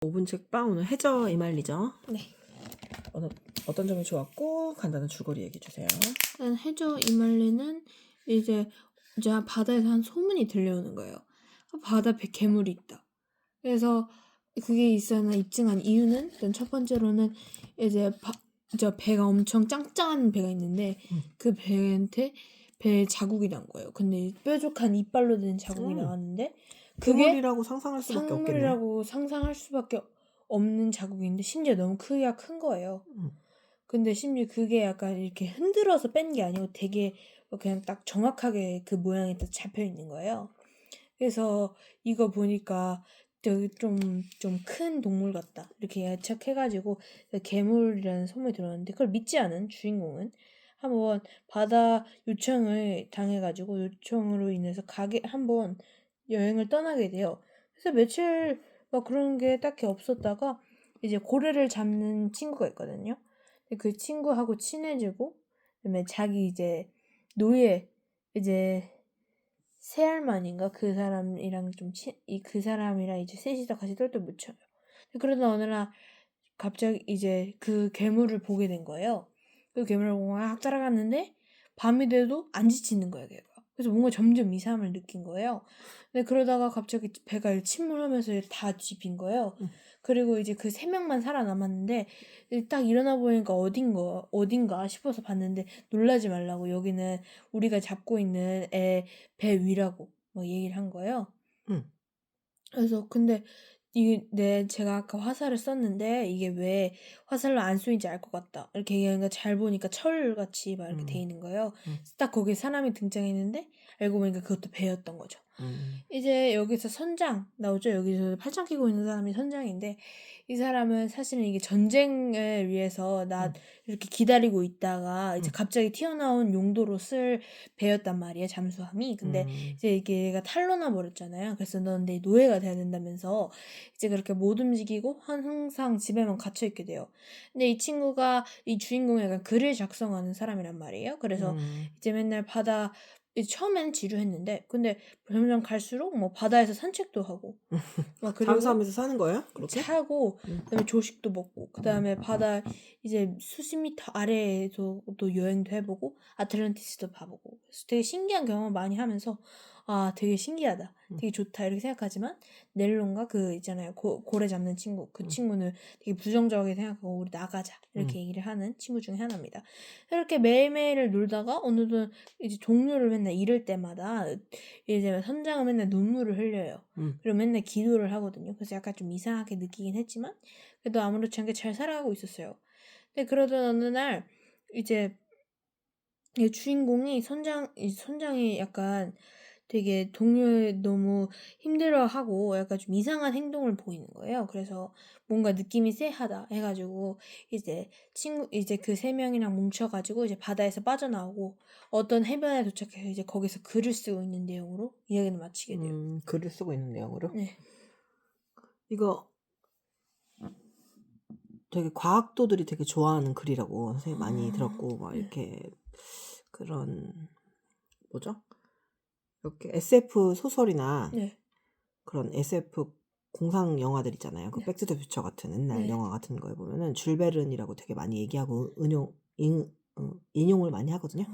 5분 책방 오늘 해저 이말리죠? 네. 어떤 점이 좋았고 간단한 줄거리 얘기해 주세요. 해저 이말리는 이제 바다에서 한 소문이 들려오는 거예요. 바다 배 괴물이 있다. 그래서 그게 있어나 입증한 이유는 일단 첫 번째로는 이제 배가 엄청 짱짱한 배가 있는데 그 배한테 배 자국이 난 거예요. 근데 뾰족한 이빨로 된 자국이 나왔는데 그게 괴물이라고 상상할 수밖에 없겠네요. 상물이라고 상상할 수밖에 없는 자국인데 심지어 너무 크기가 큰 거예요. 근데 심지어 그게 약간 이렇게 흔들어서 뺀 게 아니고 되게 그냥 딱 정확하게 그 모양이 딱 잡혀 있는 거예요. 그래서 이거 보니까 좀 큰 동물 같다 이렇게 예측해가지고 괴물이라는 소문이 들었는데 그걸 믿지 않은 주인공은 한번 바다 요청을 당해가지고 요청으로 인해서 한번 여행을 떠나게 돼요. 그래서 며칠 막 그런 게 딱히 없었다가 이제 고래를 잡는 친구가 있거든요. 그 친구하고 친해지고 그다음에 자기 이제 노예 이제 새할머니인가 그 사람이랑 그 사람이랑 이제 셋이서 같이 똘똘 묻혀요. 그러다 어느 날 갑자기 이제 그 괴물을 보게 된 거예요. 그 괴물을 보고 막 따라갔는데 밤이 돼도 안 지치는 거예요, 걔가. 그래서 뭔가 점점 이상함을 느낀 거예요. 근데 그러다가 갑자기 배가 침몰하면서 다 뒤집힌 거예요. 그리고 이제 그 3명만 살아남았는데 딱 일어나 보니까 어딘가 싶어서 봤는데 놀라지 말라고 여기는 우리가 잡고 있는 애 배 위라고 뭐 얘기를 한 거예요. 그래서 근데 제가 아까 화살을 썼는데 이게 왜 화살로 안 쏘인지 알 것 같다. 이렇게 얘기하니까 잘 보니까 철같이 막 이렇게 돼 있는 거예요. 딱 거기에 사람이 등장했는데 알고 보니까 그것도 배였던 거죠. 이제 여기서 선장 나오죠. 여기서 팔짱 끼고 있는 사람이 선장인데 이 사람은 사실은 이게 전쟁을 위해서 이렇게 기다리고 있다가 이제 갑자기 튀어나온 용도로 쓸 배였단 말이에요. 잠수함이. 근데 이제 이게 얘가 탈로나 버렸잖아요. 그래서 넌 내 노예가 돼야 된다면서 이제 그렇게 못 움직이고 항상 집에만 갇혀 있게 돼요. 근데 이 친구가 이 주인공이 약간 글을 작성하는 사람이란 말이에요. 그래서 이제 맨날 처음에는 지루했는데 근데 점점 갈수록 뭐 바다에서 산책도 하고 막 그리고 잠수함에서 사는 거예요? 그렇게? 자고 그다음에 조식도 먹고 그다음에 바다 이제 수십 미터 아래에서 또 여행도 해보고 아틀란티스도 봐보고 그래서 되게 신기한 경험을 많이 하면서 아 되게 신기하다 되게 좋다 이렇게 생각하지만 넬론과 그 있잖아요 고래 잡는 친구 그 친구는 되게 부정적이게 생각하고 우리 나가자 이렇게 얘기를 하는 친구 중에 하나입니다. 이렇게 매일매일을 놀다가 어느덧 이제 동료를 맨날 잃을 때마다 이제 선장은 맨날 눈물을 흘려요. 그리고 맨날 기도를 하거든요. 그래서 약간 좀 이상하게 느끼긴 했지만 그래도 아무렇지 않게 잘 살아가고 있었어요. 근데 그러던 어느 날 이제 이 주인공이 선장이 약간 되게 동료를 너무 힘들어하고 약간 좀 이상한 행동을 보이는 거예요. 그래서 뭔가 느낌이 쎄하다 해가지고 이제 그 3명이랑 뭉쳐가지고 이제 바다에서 빠져나오고 어떤 해변에 도착해서 이제 거기서 글을 쓰고 있는 내용으로 이야기를 마치게 돼요. 글을 쓰고 있는 내용으로? 네. 이거 되게 과학도들이 되게 좋아하는 글이라고 선생님 많이 들었고 막 이렇게 그런 뭐죠? 이렇게 SF 소설이나 네. 그런 SF 공상 영화들 있잖아요. 그 네. 백투더퓨처 같은 옛날 네. 영화 같은 거에 보면은 줄 베른이라고 되게 많이 얘기하고 인용을 많이 하거든요.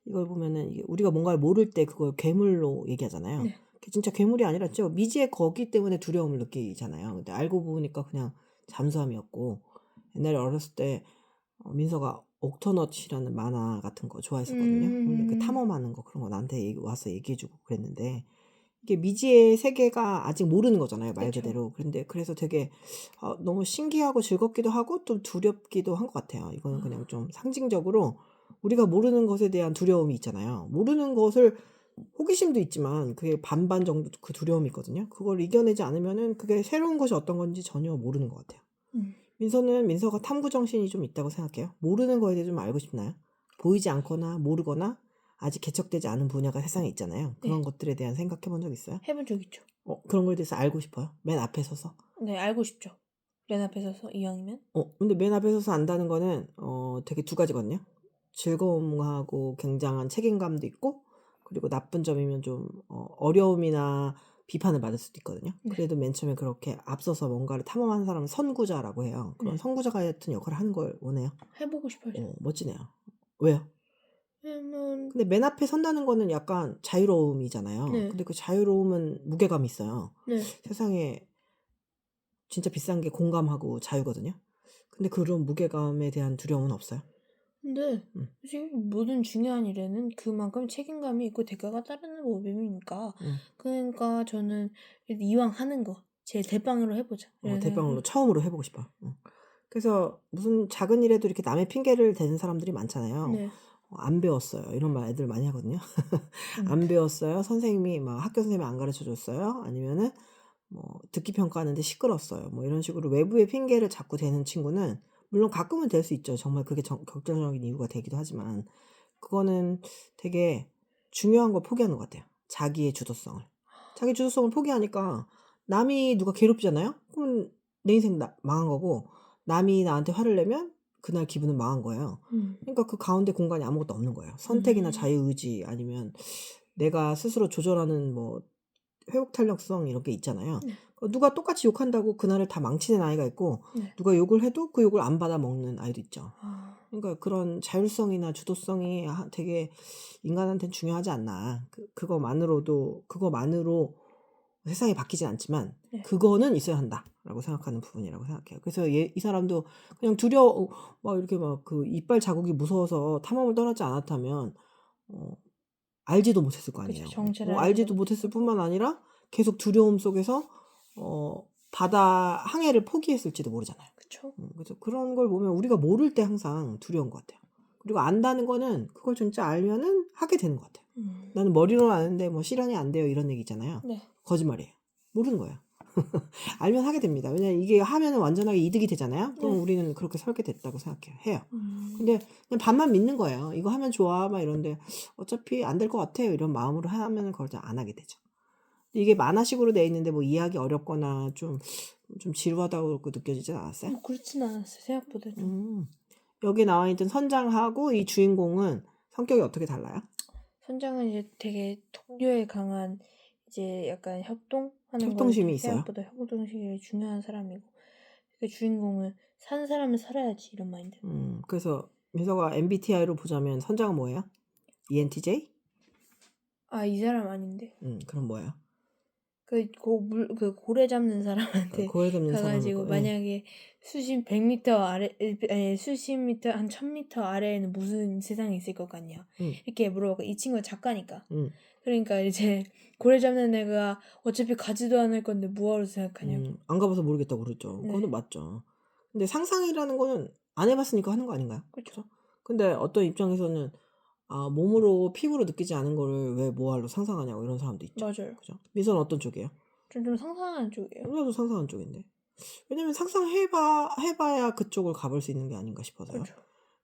이걸 보면은 이게 우리가 뭔가를 모를 때 그걸 괴물로 얘기하잖아요. 네. 그게 진짜 괴물이 아니라 진짜 미지의 거기 때문에 두려움을 느끼잖아요. 근데 알고 보니까 그냥 잠수함이었고 옛날에 어렸을 때 민서가 옥토너츠라는 만화 같은 거 좋아했었거든요. 근데 그 탐험하는 거 그런 거 나한테 와서 얘기해주고 그랬는데 이게 미지의 세계가 아직 모르는 거잖아요, 말 그쵸. 그대로. 그런데 그래서 되게 너무 신기하고 즐겁기도 하고 또 두렵기도 한 것 같아요. 이거는 그냥 좀 상징적으로 우리가 모르는 것에 대한 두려움이 있잖아요. 모르는 것을 호기심도 있지만 그게 반반 정도 그 두려움이 있거든요. 그걸 이겨내지 않으면은 그게 새로운 것이 어떤 건지 전혀 모르는 것 같아요. 민서가 탐구 정신이 좀 있다고 생각해요. 모르는 거에 대해 좀 알고 싶나요? 보이지 않거나 모르거나 아직 개척되지 않은 분야가 세상에 있잖아요. 그런 네. 것들에 대한 생각해 본 적 있어요? 해본 적 있죠. 그런 거에 대해서 알고 싶어요? 맨 앞에 서서? 네, 알고 싶죠. 맨 앞에 서서 이왕이면. 근데 맨 앞에 서서 안다는 거는 되게 두 가지거든요. 즐거움하고 굉장한 책임감도 있고 그리고 나쁜 점이면 좀 어려움이나 비판을 받을 수도 있거든요. 네. 그래도 맨 처음에 그렇게 앞서서 뭔가를 탐험하는 사람은 선구자라고 해요. 그런 네. 선구자 같은 역할을 하는 걸 원해요. 해보고 싶어요. 멋지네요. 왜요? 왜냐면 근데 맨 앞에 선다는 거는 약간 자유로움이잖아요. 네. 근데 그 자유로움은 무게감이 있어요. 네. 세상에 진짜 비싼 게 공감하고 자유거든요. 근데 그런 무게감에 대한 두려움은 없어요. 근데 음. 지금 모든 중요한 일에는 그만큼 책임감이 있고 대가가 따르는 법이니까 그러니까 저는 이왕 하는 거 제일 대빵으로 해보자. 이런 대빵으로 생각을. 처음으로 해보고 싶어. 그래서 무슨 작은 일에도 이렇게 남의 핑계를 대는 사람들이 많잖아요. 네. 안 배웠어요. 이런 말 애들 많이 하거든요. 안 배웠어요. 선생님이 막 학교 선생님이 안 가르쳐 줬어요. 아니면은 뭐 듣기 평가하는데 시끄러웠어요. 뭐 이런 식으로 외부의 핑계를 자꾸 대는 친구는 물론 가끔은 될 수 있죠. 정말 그게 결정적인 이유가 되기도 하지만 그거는 되게 중요한 걸 포기하는 것 같아요. 자기의 주도성을. 자기 주도성을 포기하니까 남이 누가 괴롭잖아요. 그러면 내 인생 망한 거고 남이 나한테 화를 내면 그날 기분은 망한 거예요. 그러니까 그 가운데 공간이 아무것도 없는 거예요. 선택이나 자유의지 아니면 내가 스스로 조절하는 뭐 회복 탄력성 이런 게 있잖아요. 네. 누가 똑같이 욕한다고 그날을 다 망치는 아이가 있고 네. 누가 욕을 해도 그 욕을 안 받아 먹는 아이도 있죠. 아, 그러니까 그런 자율성이나 주도성이 되게 인간한테는 중요하지 않나. 그거만으로 세상이 바뀌진 않지만 네. 그거는 있어야 한다라고 생각하는 부분이라고 생각해요. 그래서 이 사람도 그냥 두려워 막 이렇게 막 그 이빨 자국이 무서워서 탐험을 떠나지 않았다면 알지도 못했을 거 그쵸. 아니에요. 정체를 알지도 못했을 뿐만 아니라 계속 두려움 속에서 바다 항해를 포기했을지도 모르잖아요. 그쵸. 그래서 그런 걸 보면 우리가 모를 때 항상 두려운 것 같아요. 그리고 안다는 거는 그걸 진짜 알면은 하게 되는 것 같아요. 나는 머리로 아는데 뭐 실현이 안 돼요 이런 얘기 있잖아요. 네. 거짓말이에요. 모르는 거예요. 알면 하게 됩니다. 왜냐면 이게 하면은 완전하게 이득이 되잖아요. 그럼 네. 우리는 그렇게 설계됐다고 생각해요. 해요. 음. 근데 그냥 반만 믿는 거예요. 이거 하면 좋아 막 이런데 어차피 안 될 것 같아요. 이런 마음으로 하면 그걸 잘 안 하게 되죠. 이게 만화식으로 돼 있는데 뭐 이해하기 어렵거나 좀 지루하다고 느껴지진 않았어요? 그렇진 않았어요. 생각보다 좀. 여기 나와 있던 선장하고 이 주인공은 성격이 어떻게 달라요? 선장은 이제 되게 동료에 강한 이제 약간 협동하는 걸 협동심이 좀 있어요. 생각보다 협동심이 중요한 사람이고 그 주인공은 사는 사람은 살아야지 이런 마인드. 그래서 민서가 MBTI로 보자면 선장은 뭐예요? ENTJ? 아, 이 사람 아닌데. 그럼 뭐예요? 그 고래 잡는 사람한테 고래 잡는 가가지고 사람을 만약에 수심 100m 아래 아니 수십 미터 한 1000m 아래에는 무슨 세상이 있을 것 같냐 이렇게 물어보고 이 친구가 작가니까 그러니까 이제 고래 잡는 애가 어차피 가지도 않을 건데 뭐하러 생각하냐고. 안 가봐서 모르겠다고 그랬죠. 네. 그거는 맞죠. 근데 상상이라는 거는 안 해봤으니까 하는 거 아닌가요? 그렇죠. 근데 어떤 입장에서는 몸으로 피부로 느끼지 않은 거를 왜 뭐하러 상상하냐고 이런 사람도 있죠. 맞아요. 그죠? 민서는 어떤 쪽이에요? 좀 상상하는 쪽이에요. 나도 상상하는 쪽인데. 왜냐면 해봐야 그쪽을 가볼 수 있는 게 아닌가 싶어서요. 그렇죠.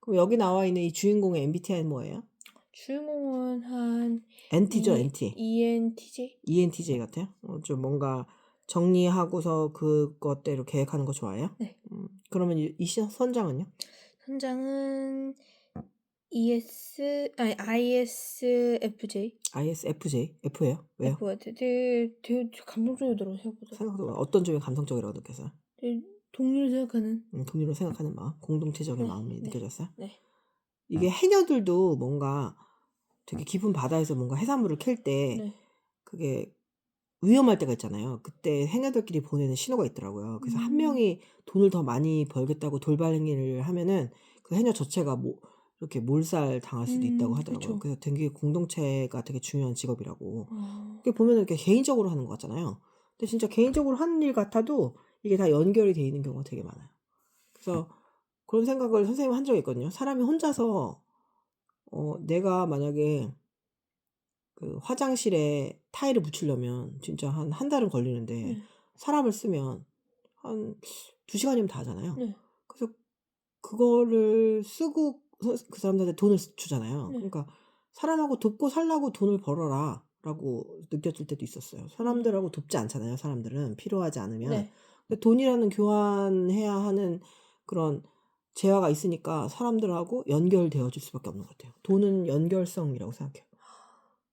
그럼 여기 나와 있는 이 주인공의 MBTI는 뭐예요? 주인공은 한 NT죠, NT. ENTJ? ENTJ 같아요? 좀 뭔가 정리하고서 그것대로 계획하는 거 좋아해요? 네. 그러면 이 선장은요? 선장은 ISFJ. ISFJ? F예요? 왜요? F 같아. 되게 감동적이더라고 생각보다. 생각보다 어떤 점이 감성적이라고 느꼈어요? 되게 동료를 생각하는. 동료를 생각하는 마음, 공동체적인 네, 마음이 네, 느껴졌어요? 네. 이게 해녀들도 뭔가 되게 깊은 바다에서 뭔가 해산물을 캘 때 네. 그게 위험할 때가 있잖아요. 그때 해녀들끼리 보내는 신호가 있더라고요. 그래서 한 명이 돈을 더 많이 벌겠다고 돌발 행위를 하면은 그 해녀 자체가 이렇게 몰살 당할 수도 있다고 하더라고요. 그쵸. 그래서 되게 공동체가 되게 중요한 직업이라고. 아, 그게 보면은 이렇게 개인적으로 하는 것 같잖아요. 근데 진짜 개인적으로 하는 일 같아도 이게 다 연결이 돼 있는 경우가 되게 많아요. 그래서 그런 생각을 선생님이 한 적이 있거든요. 사람이 혼자서 내가 만약에 그 화장실에 타일을 붙이려면 진짜 한 달은 걸리는데 네. 사람을 쓰면 한 2시간이면 다 하잖아요. 네. 그래서 그거를 쓰고 그 사람들한테 돈을 주잖아요. 네. 그러니까 사람하고 돕고 살라고 돈을 벌어라 라고 느껴질 때도 있었어요. 사람들하고 돕지 않잖아요. 사람들은 필요하지 않으면. 네. 근데 돈이라는 교환해야 하는 그런 재화가 있으니까 사람들하고 연결되어질 수밖에 없는 것 같아요. 돈은 연결성이라고 생각해요.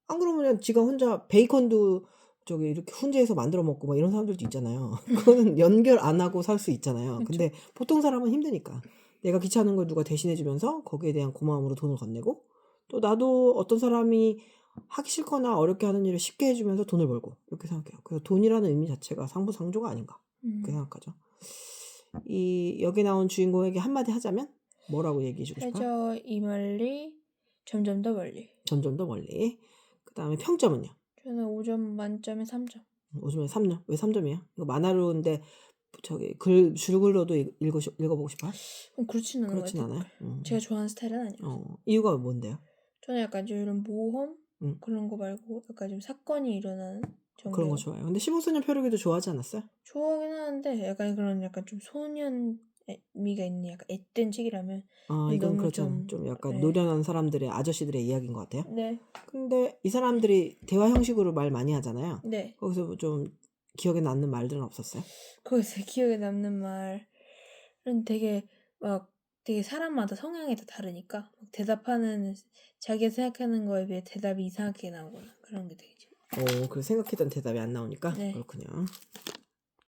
안 그러면 지가 혼자 베이컨도 저기 이렇게 훈제해서 만들어 먹고 막 이런 사람들도 있잖아요. 그거는 연결 안 하고 살 수 있잖아요. 근데 보통 사람은 힘드니까 내가 귀찮은 걸 누가 대신해 주면서 거기에 대한 고마움으로 돈을 건네고 또 나도 어떤 사람이 하기 싫거나 어렵게 하는 일을 쉽게 해주면서 돈을 벌고 이렇게 생각해요. 그래서 돈이라는 의미 자체가 상부상조가 아닌가 그렇게 생각하죠. 이 여기 나온 주인공에게 한마디 하자면 뭐라고 얘기해 주고 싶어요? 해저 이 멀리 점점 더 멀리. 점점 더 멀리. 그 다음에 평점은요? 저는 5점 만점에 3점. 5점에 3점. 왜 3점이에요? 이거 만화로인데 저기 줄글로도 읽어보고 싶어요? 그렇진 않은 것 그렇진 같아요. 않아요. 제가 좋아하는 스타일은 아니에요. 이유가 뭔데요? 저는 약간 좀 이런 모험 그런 거 말고 약간 좀 사건이 일어나는 정도. 그런 거 좋아요. 근데 15소년 표류기도 좋아하지 않았어요? 좋아하긴 하는데 약간 그런 약간 좀 소년미가 있는 약간 앳된 책이라면 이건 너무 그렇잖아요. 좀 약간 네. 노련한 사람들의 아저씨들의 이야기인 것 같아요. 네. 근데 이 사람들이 대화 형식으로 말 많이 하잖아요. 네. 거기서 좀 기억에 남는 말들은 없었어요? 거기서 기억에 남는 말은 되게 사람마다 성향이 다 다르니까 막 대답하는 자기가 생각하는 거에 비해 대답이 이상하게 나오거나 그런 게 되게 그래서 생각했던 대답이 안 나오니까 네. 그렇군요.